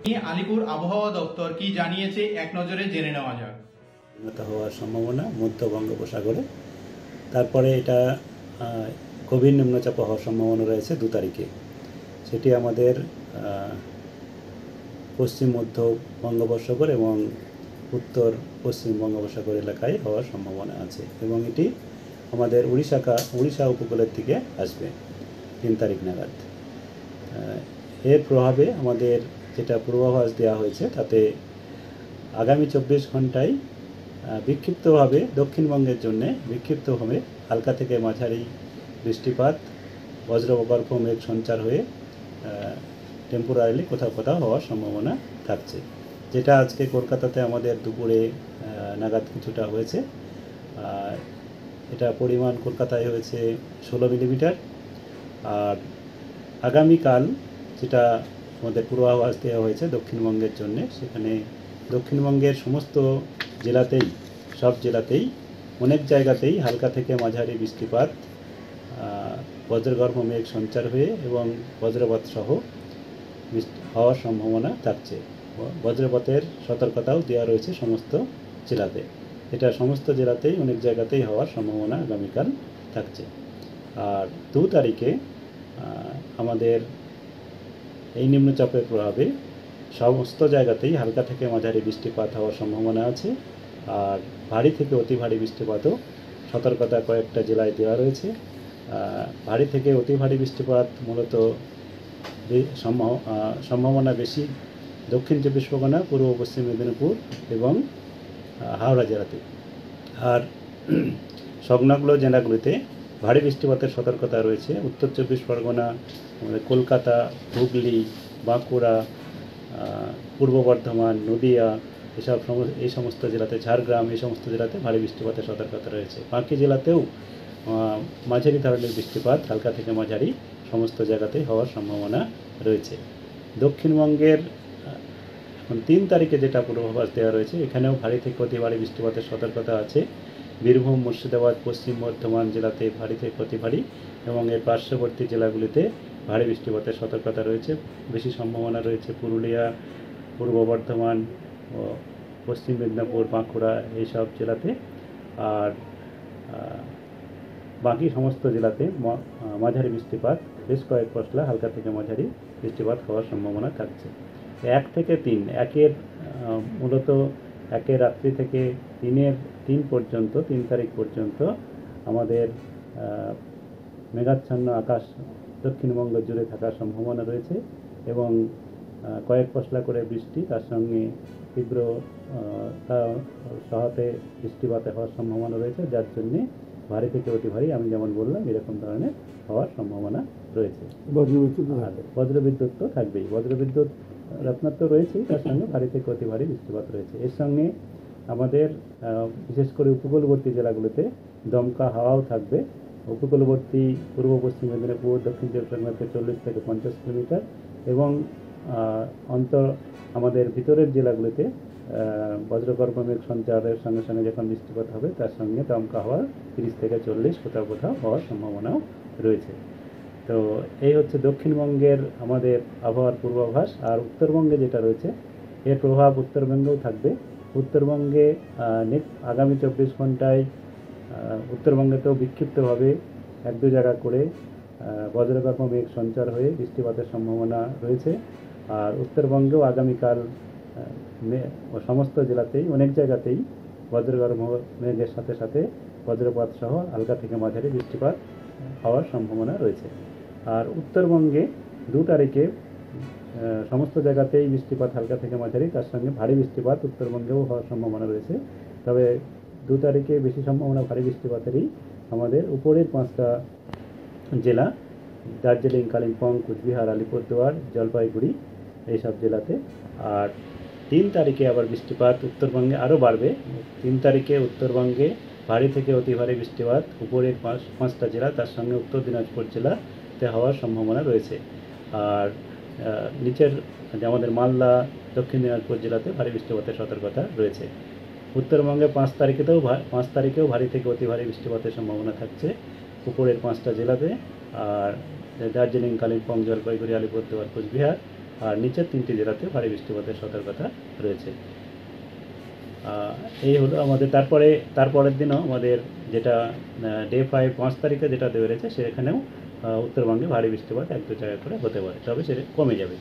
আলিপুর আবহাওয়া দপ্তর কি জানিয়েছে এক নজরে জেনে নেওয়া যাক। হওয়ার সম্ভাবনা মধ্য বঙ্গোপসাগরে, তারপরে এটা গভীর নিম্নচাপ হওয়ার সম্ভাবনা রয়েছে 2 তারিখে। সেটি আমাদের পশ্চিম মধ্য বঙ্গোপসাগর এবং উত্তর পশ্চিম বঙ্গোপসাগর এলাকায় হওয়ার সম্ভাবনা আছে এবং এটি আমাদের উড়িষ্যা উপকূলের দিকে আসবে 3 তারিখ নাগাদ। এর প্রভাবে আমাদের যেটা পূর্বাভাস দেওয়া হয়েছে তাতে আগামী 24 ঘন্টায় বিক্ষিপ্তভাবে দক্ষিণবঙ্গের জন্য বিক্ষিপ্তভাবে হালকা থেকে মাঝারি বৃষ্টিপাত, বজ্রগর্ভ মেঘ সঞ্চার হয়ে টেম্পোরারিলি কোথাও কোথাও হওয়ার সম্ভাবনা থাকছে, যেটা আজকে কলকাতাতে আমাদের দুপুরে নাগাদ কিছুটা হয়েছে। এটা পরিমাণ কলকাতায় হয়েছে 16 মিলিমিটার। আর আগামীকাল যেটা আমাদের পূর্বাভাস দেওয়া হয়েছে দক্ষিণবঙ্গের জন্য, সেখানে দক্ষিণবঙ্গের সমস্ত জেলাতেই, সব জেলাতেই, অনেক জায়গাতেই হালকা থেকে মাঝারি বৃষ্টিপাত, বজ্রগর্ভ মেঘ সঞ্চার হয়ে এবং বজ্রপাত সহ হওয়ার সম্ভাবনা থাকছে। বজ্রপাতের সতর্কতাও দেওয়া রয়েছে সমস্ত জেলাতে। এটা সমস্ত জেলাতেই অনেক জায়গাতেই হওয়ার সম্ভাবনা আগামীকাল থাকছে। আর 2 তারিখে আমাদের এই নিম্নচাপের প্রভাবে সমস্ত জায়গাতেই হালকা থেকে মাঝারি বৃষ্টিপাত হওয়ার সম্ভাবনা আছে। আর ভারী থেকে অতি ভারী বৃষ্টিপাতও সতর্কতা কয়েকটা জেলায় দেওয়া রয়েছে। ভারী থেকে অতি ভারী বৃষ্টিপাত মূলত সম্ভাবনা বেশি দক্ষিণ 24 পরগনা, পূর্ব পশ্চিম মেদিনীপুর এবং হাওড়া জেলাতে। আর সংলগ্ন জেলাগুলিতে ভারী বৃষ্টিপাতের সতর্কতা রয়েছে উত্তর 24 পরগনা, কলকাতা, হুগলি, বাঁকুড়া, পূর্ব বর্ধমান, নদিয়া, এই সমস্ত জেলাতে, ঝাড়গ্রাম, এই সমস্ত জেলাতে ভারী বৃষ্টিপাতের সতর্কতা রয়েছে। বাকি জেলাতেও মাঝারি ধরনের বৃষ্টিপাত, হালকা থেকে মাঝারি সমস্ত জায়গাতেই হওয়ার সম্ভাবনা রয়েছে। দক্ষিণবঙ্গের 3 তারিখে যেটা পূর্বাভাস দেওয়া রয়েছে, এখানেও ভারী থেকে অতি ভারী বৃষ্টিপাতের সতর্কতা আছে। বীরভূম, মুর্শিদাবাদ, পশ্চিম বর্ধমান জেলাতে ভারী থেকে অতি ভারী এবং এর পার্শ্ববর্তী জেলাগুলিতে ভারী বৃষ্টিপাতের সতর্কতা রয়েছে। বেশি সম্ভাবনা রয়েছে পুরুলিয়া, পূর্ব বর্ধমান, পশ্চিম মেদিনীপুর, বাঁকুড়া এইসব জেলাতে। আর বাকি সমস্ত জেলাতে মাঝারি বৃষ্টিপাত, বেশ কয়েক পশলা হালকা থেকে মাঝারি বৃষ্টিপাত হওয়ার সম্ভাবনা থাকছে। 1 থেকে 3, মূলত 1 রাত্রি থেকে 3 পর্যন্ত, 3 তারিখ পর্যন্ত আমাদের মেঘাচ্ছন্ন আকাশ দক্ষিণবঙ্গ জুড়ে থাকার সম্ভাবনা রয়েছে এবং কয়েক পশলা করে বৃষ্টি, তার সঙ্গে তীব্র সহাতে বৃষ্টিপাতে হওয়ার সম্ভাবনা রয়েছে, যার জন্যে ভারী থেকে অতি ভারী, আমি যেমন বললাম, এরকম ধরনের হওয়ার সম্ভাবনা রয়েছে। বজ্রবিদ্যুৎ তো থাকবেই, বজ্রবিদ্যুৎ রত্নাত্ম রয়েছেই, তার সঙ্গে ভারী থেকে অতি ভারী বৃষ্টিপাত রয়েছে। এর সঙ্গে আমাদের বিশেষ করে উপকূলবর্তী জেলাগুলোতে দমকা হাওয়াও থাকবে। উপকূলবর্তী পূর্ব পশ্চিম মেদিনীপুর, দক্ষিণ 24 পরগনাতে 40 থেকে 50 কিলোমিটার এবং আমাদের ভিতরের জেলাগুলিতে বজ্রগর্ভ মেঘ সঞ্চারের সঙ্গে সঙ্গে যখন বৃষ্টিপাত হবে, তার সঙ্গে দমকা হাওয়া 30 থেকে 40 কোথাও কোথাও হওয়ার সম্ভাবনাও রয়েছে। তো এই হচ্ছে দক্ষিণবঙ্গের আমাদের আবহাওয়ার পূর্বাভাস। আর উত্তরবঙ্গে যেটা রয়েছে, এর প্রভাব উত্তরবঙ্গেও থাকবে। উত্তরবঙ্গে আগামী 24 ঘন্টায় উত্তরবঙ্গেতেও বিক্ষিপ্তভাবে 1-2 জায়গা করে বজ্রগর্ভ মেঘ সঞ্চার হয়ে বৃষ্টিপাতের সম্ভাবনা রয়েছে। আর উত্তরবঙ্গেও আগামীকাল সমস্ত জেলাতেই, অনেক জায়গাতেই বজ্রগর্ভ মেঘের সাথে সাথে বজ্রপাত সহ হালকা থেকে মাঝারি বৃষ্টিপাত হওয়ার সম্ভাবনা রয়েছে। আর উত্তরবঙ্গে 2 তারিখে সমস্ত জায়গাতেই বৃষ্টিপাত হালকা থেকে মাঝারি, তার সঙ্গে ভারী বৃষ্টিপাত উত্তরবঙ্গেও হওয়ার সম্ভাবনা রয়েছে। তবে 2 তারিখে বেশি সম্ভাবনা ভারী বৃষ্টিপাতেরই আমাদের উপরের 5টা জেলা, দার্জিলিং, কালিম্পং, কুচবিহার, আলিপুরদুয়ার, জলপাইগুড়ি, এইসব জেলাতে। আর 3 তারিখে আবার বৃষ্টিপাত উত্তরবঙ্গে আরও বাড়বে। 3 তারিখে উত্তরবঙ্গে ভারী থেকে অতি ভারী বৃষ্টিপাত উপরের 5টা জেলা, তার সঙ্গে উত্তর দিনাজপুর জেলাতে হওয়ার সম্ভাবনা রয়েছে। আর নিচের আমাদের মালদা, দক্ষিণ দিনাজপুর জেলাতে ভারী বৃষ্টিপাতের সতর্কতা রয়েছে। উত্তরবঙ্গে 5 তারিখেও ভারী থেকে অতি ভারী বৃষ্টিপাতের সম্ভাবনা থাকছে উপরের 5টা জেলাতে। আর দার্জিলিং, কালিম্পং, জলপাইগুড়ি, আলিপুরদুয়ার, কুচবিহার আর নিচের 3টি জেলাতে ভারী বৃষ্টিপাতের সতর্কতা রয়েছে। এই হলো আমাদের। তারপরের দিনও আমাদের যেটা ডে 5 5 তারিখে যেটা দেওয়া রয়েছে, সেখানেও উত্তরবঙ্গে ভারী বৃষ্টিপাত 1-2 জায়গা করে হতে পারে, তবে সেটা কমে যাবে।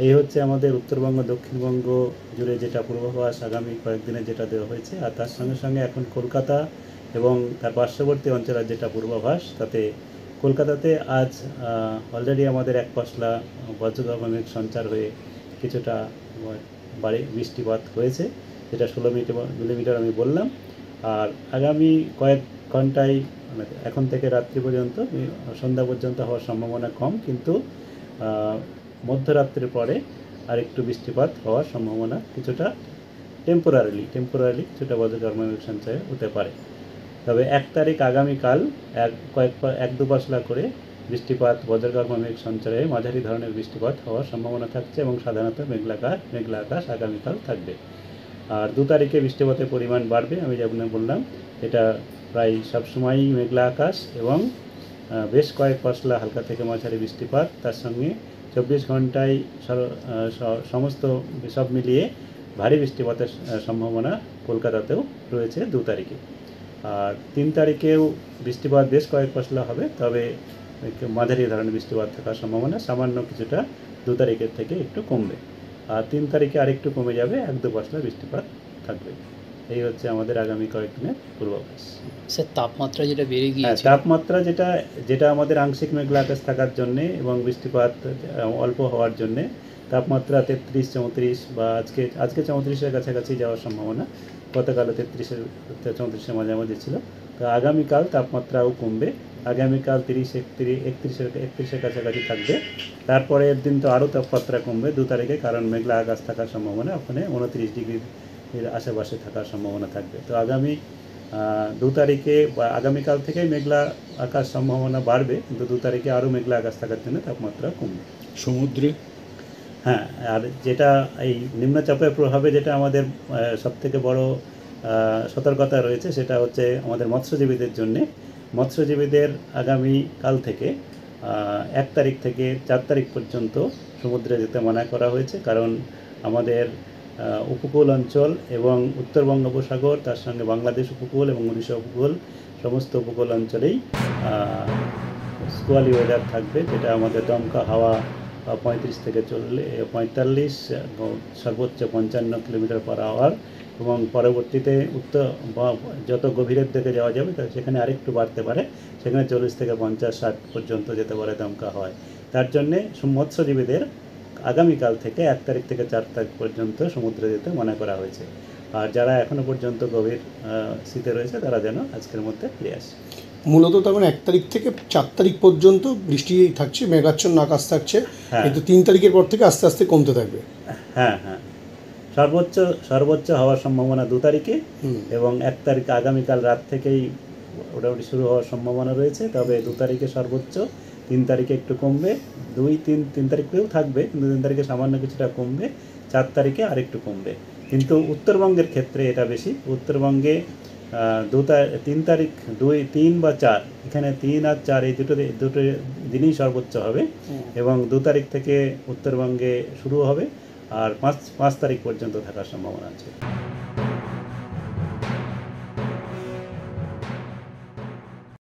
এই হচ্ছে আমাদের উত্তরবঙ্গ দক্ষিণবঙ্গ জুড়ে যেটা পূর্বাভাস আগামী কয়েকদিনের যেটা দেওয়া হয়েছে। আর তার সঙ্গে সঙ্গে এখন কলকাতা এবং তার পার্শ্ববর্তী অঞ্চলের যেটা পূর্বাভাস, তাতে কলকাতাতে আজ অলরেডি আমাদের 1 পশলা বজ্রগর্ভ মেঘ সঞ্চার হয়ে কিছুটা ভারী বৃষ্টিপাত হয়েছে, যেটা 16 মিলিমিটার আমি বললাম। আর আগামী কয়েক ঘন্টায় মানে এখন থেকে রাত্রি পর্যন্ত, সন্ধ্যা পর্যন্ত হওয়ার সম্ভাবনা কম, কিন্তু মধ্যরাত্রির পরে আরেকটু বৃষ্টিপাত হওয়ার সম্ভাবনা কিছুটা টেম্পোরারি কিছুটা বজ্রগর্ভ মেঘ সঞ্চয় হতে পারে। তবে 1 তারিখ আগামীকাল 1-2 পশলা করে বৃষ্টিপাত বজ্রগর্ভ মেঘ সঞ্চয়ে মাঝারি ধরনের বৃষ্টিপাত হওয়ার সম্ভাবনা থাকছে এবং সাধারণত মেঘলা আকাশ আগামীকাল থাকবে। আর 2 তারিখে বৃষ্টিপাতের পরিমাণ বাড়বে। আমি যেমন বললাম, এটা প্রায় সবসময়ই মেঘলা আকাশ এবং বেশ কয়েক পশলা হালকা থেকে মাঝারি বৃষ্টিপাত, তার সঙ্গে 24 ঘন্টায় সমস্ত সব মিলিয়ে ভারী বৃষ্টিপাতের সম্ভাবনা কলকাতাতেও রয়েছে 2 তারিখে। আর 3 তারিখেও বৃষ্টিপাত বেশ কয়েক পশলা হবে, তবে মাঝারি ধরনের বৃষ্টিপাত থাকার সম্ভাবনা সামান্য কিছুটা 2 তারিখের থেকে একটু কমবে। আর 3 তারিখে আরেকটু কমে যাবে, 1-2 পশলা বৃষ্টিপাত থাকবে। এই হচ্ছে আমাদের আগামী কয়েকদিনের পূর্বাভাস। স্যার, তাপমাত্রা যেটা বেড়ে গিয়েছে, তাপমাত্রা যেটা আমাদের আংশিক মেঘলা আকাশ থাকার জন্যে এবং বৃষ্টিপাত অল্প হওয়ার জন্যে তাপমাত্রা 33-34 বা আজকে 34-এর কাছাকাছি যাওয়ার সম্ভাবনা, গতকালও 33-34-এর মাঝামাঝি ছিল। তো আগামীকাল তাপমাত্রাও কমবে, আগামীকাল 30-31-এর কাছাকাছি থাকবে। তারপরের দিন তো আরও তাপমাত্রা কমবে 2 তারিখে, কারণ মেঘলা আকাশ থাকার সম্ভাবনা ওখানে 29 ডিগ্রির আশেপাশে থাকার সম্ভাবনা থাকবে। তো আগামী 2 তারিখে বা আগামীকাল থেকেই মেঘলা আকাশ সম্ভাবনা বাড়বে, কিন্তু 2 তারিখে আরও মেঘলা আকাশ থাকার জন্য তাপমাত্রা কমবে। সমুদ্রে হ্যাঁ, আর যেটা এই নিম্নচাপের প্রভাবে যেটা আমাদের সবথেকে বড় সতর্কতা রয়েছে, সেটা হচ্ছে আমাদের মৎস্যজীবীদের জন্যে। মৎস্যজীবীদের আগামীকাল থেকে 1 তারিখ থেকে 4 তারিখ পর্যন্ত সমুদ্রে যেতে মানা করা হয়েছে, কারণ আমাদের উপকূল অঞ্চল এবং উত্তর বঙ্গোপসাগর, তার সঙ্গে বাংলাদেশ উপকূল এবং উড়িষ্যা উপকূল, সমস্ত উপকূল অঞ্চলেই স্কোয়ালি ওয়েদার থাকবে, যেটা আমাদের দমকা হাওয়া 35 থেকে 45, সর্বোচ্চ 55 কিলোমিটার পার আওয়ার, এবং পরবর্তীতে যত গভীরের দিকে যাওয়া যাবে সেখানে আরেকটু বাড়তে পারে, সেখানে 40 থেকে 50-60 পর্যন্ত যেতে পারে দমকা হাওয়ায়। তার জন্যে মৎস্যজীবীদের আগামীকাল থেকে 1 তারিখ থেকে 4 তারিখ পর্যন্ত সমুদ্রে যেতে মনে করা হয়েছে। আর যারা এখনও পর্যন্ত গভীর শীতে রয়েছে, তারা যেন আজকের মধ্যে ফিরে আসে। মূলত তার মানে 1 তারিখ থেকে 4 তারিখ পর্যন্ত বৃষ্টি থাকছে, মেঘাচ্ছন্ন আকাশ থাকছে, কিন্তু 3 তারিখের পর থেকে আস্তে আস্তে কমতে থাকবে। হ্যাঁ, সর্বোচ্চ হওয়ার সম্ভাবনা 2 তারিখে, এবং 1 তারিখ আগামীকাল রাত থেকেই মোটামুটি শুরু হওয়ার সম্ভাবনা রয়েছে। তবে 2 তারিখে সর্বোচ্চ, 3 তারিখে একটু কমবে, 3 তারিখেও থাকবে, কিন্তু 3 তারিখে সামান্য কিছুটা কমবে, 4 তারিখে আরেকটু কমবে। কিন্তু উত্তরবঙ্গের ক্ষেত্রে এটা বেশি। উত্তরবঙ্গে 3 তারিখ, 2, 3 বা 4, এখানে 3 আর 4 এই দুটো দিনই সর্বোচ্চ হবে, এবং 2 তারিখ থেকে উত্তরবঙ্গে শুরু হবে আর 5 তারিখ পর্যন্ত থাকার সম্ভাবনা আছে।